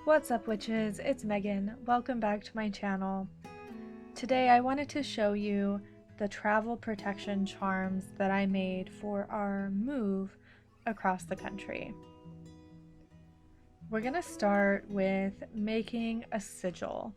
What's up, witches? It's Megan. Welcome back to my channel. Today I wanted to show you the travel protection charms that I made for our move across the country. We're gonna start with making a sigil.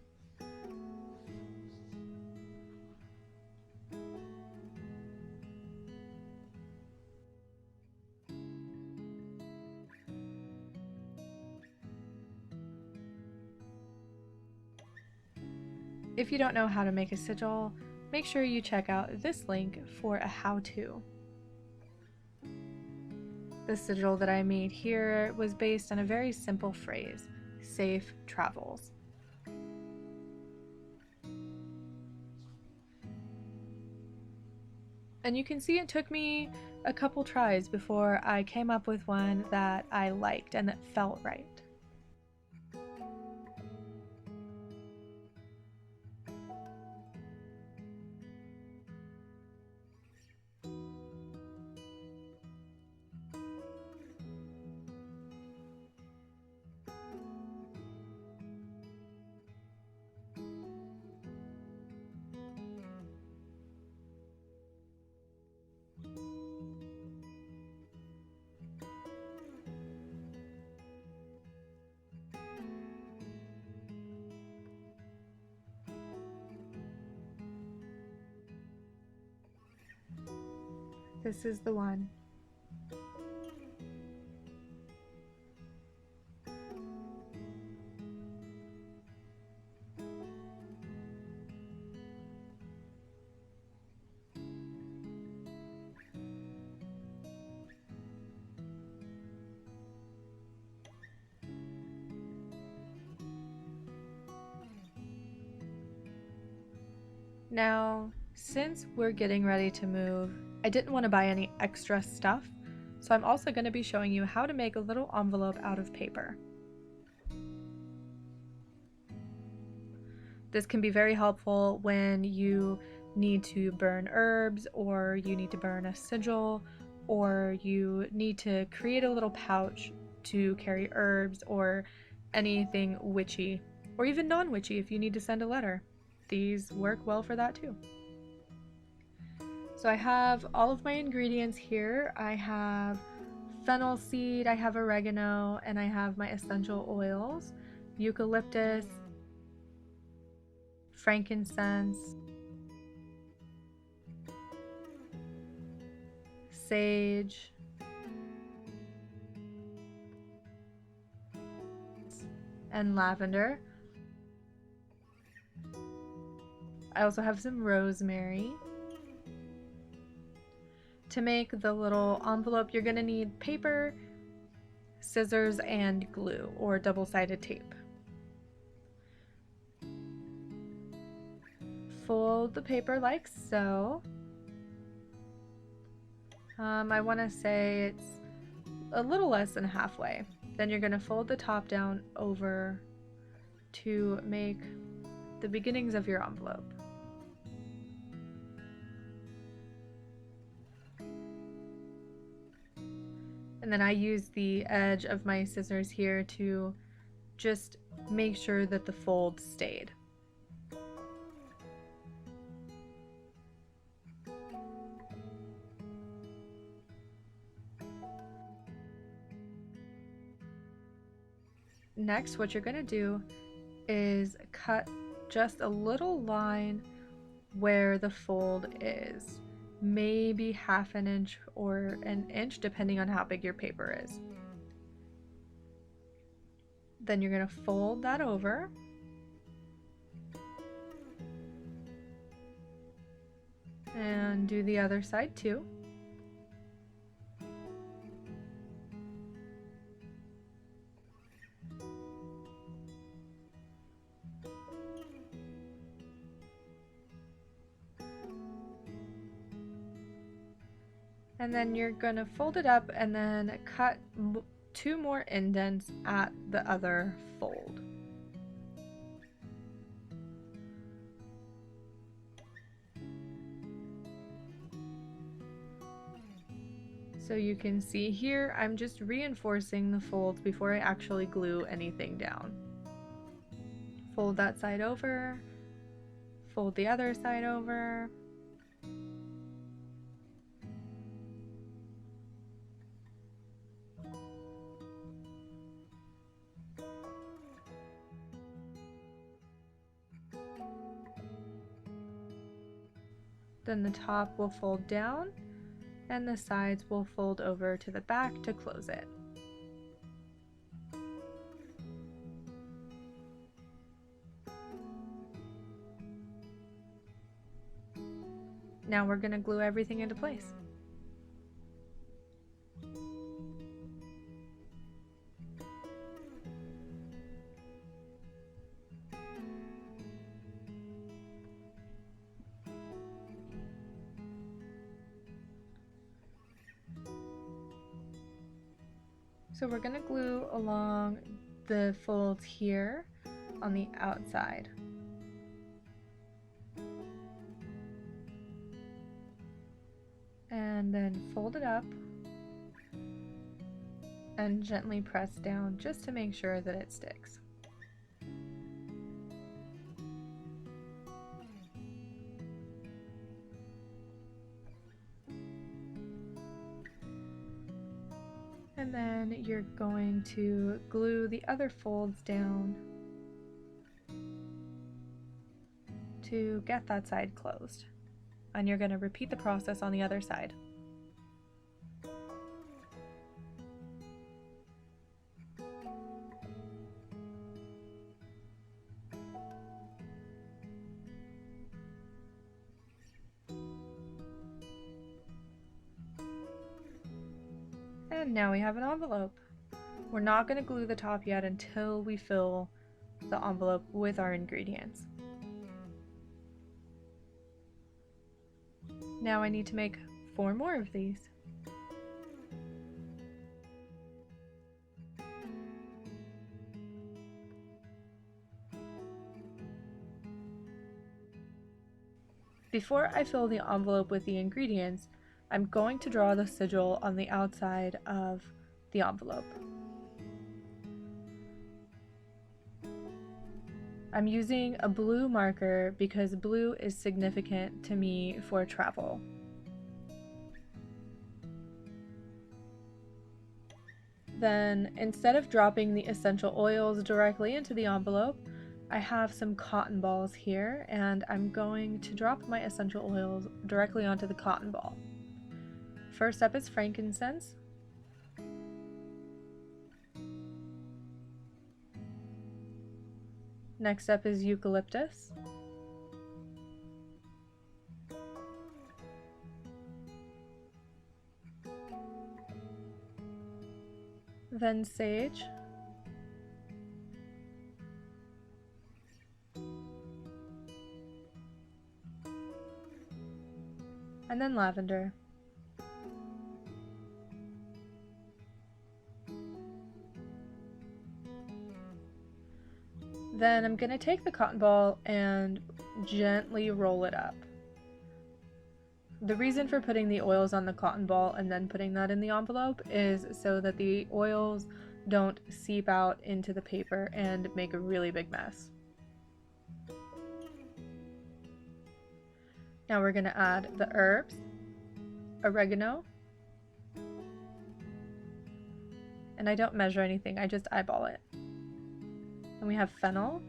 If you don't know how to make a sigil, make sure you check out this link for a how-to. The sigil that I made here was based on a very simple phrase, safe travels. And you can see it took me a couple tries before I came up with one that I liked and that felt right. This is the one. Now, since we're getting ready to move, I didn't want to buy any extra stuff, so I'm also going to be showing you how to make a little envelope out of paper. This can be very helpful when you need to burn herbs, or you need to burn a sigil, or you need to create a little pouch to carry herbs or anything witchy, or even non-witchy if you need to send a letter. These work well for that too. So I have all of my ingredients here. I have fennel seed, I have oregano, and I have my essential oils, eucalyptus, frankincense, sage, and lavender. I also have some rosemary. To make the little envelope, you're going to need paper, scissors, and glue, or double-sided tape. Fold the paper like so. I want to say it's a little less than halfway. Then you're going to fold the top down over to make the beginnings of your envelope. And then I use the edge of my scissors here to just make sure that the fold stayed. Next, what you're going to do is cut just a little line where the fold is. Maybe half an inch or an inch, depending on how big your paper is. Then you're going to fold that over. And do the other side too. And then you're going to fold it up and then cut 2 more indents at the other fold. So you can see here, I'm just reinforcing the folds before I actually glue anything down. fold that side over, fold the other side over. Then the top will fold down and the sides will fold over to the back to close it. Now we're going to glue everything into place. So we're going to glue along the folds here on the outside. And then fold it up and gently press down just to make sure that it sticks. And then you're going to glue the other folds down to get that side closed. And you're going to repeat the process on the other side. And now we have an envelope. We're not going to glue the top yet until we fill the envelope with our ingredients. Now I need to make 4 more of these. Before I fill the envelope with the ingredients, I'm going to draw the sigil on the outside of the envelope. I'm using a blue marker because blue is significant to me for travel. Then, instead of dropping the essential oils directly into the envelope, I have some cotton balls here, and I'm going to drop my essential oils directly onto the cotton ball. First up is frankincense. Next up is eucalyptus. Then sage. And then lavender. Then I'm going to take the cotton ball and gently roll it up. The reason for putting the oils on the cotton ball and then putting that in the envelope is so that the oils don't seep out into the paper and make a really big mess. Now we're going to add the herbs, oregano, and I don't measure anything, I just eyeball it. And we have fennel,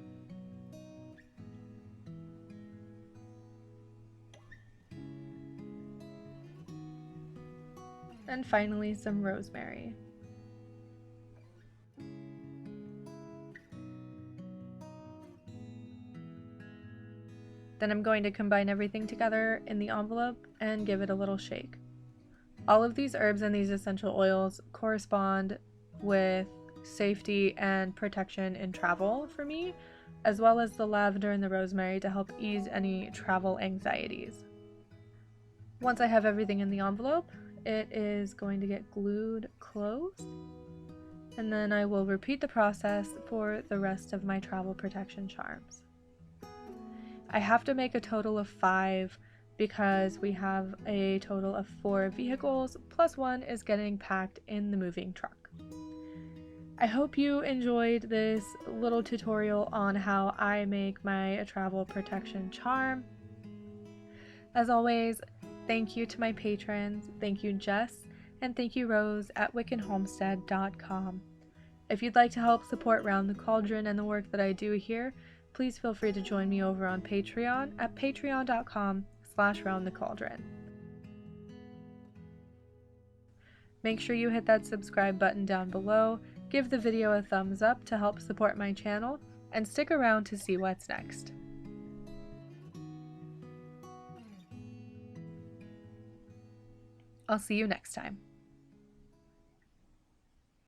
and finally some rosemary. Then I'm going to combine everything together in the envelope and give it a little shake. All of these herbs and these essential oils correspond with safety and protection in travel for me, as well as the lavender and the rosemary to help ease any travel anxieties. Once I have everything in the envelope, it is going to get glued closed, and then I will repeat the process for the rest of my travel protection charms. I have to make a total of 5 because we have a total of 4 vehicles, plus 1 is getting packed in the moving truck. I hope you enjoyed this little tutorial on how I make my travel protection charm. As always, thank you to my patrons, thank you Jess, and thank you Rose at wiccanhomestead.com. If you'd like to help support Round the Cauldron and the work that I do here, please feel free to join me over on Patreon at patreon.com/roundthecauldron. Make sure you hit that subscribe button down below, give the video a thumbs up to help support my channel, and stick around to see what's next. I'll see you next time.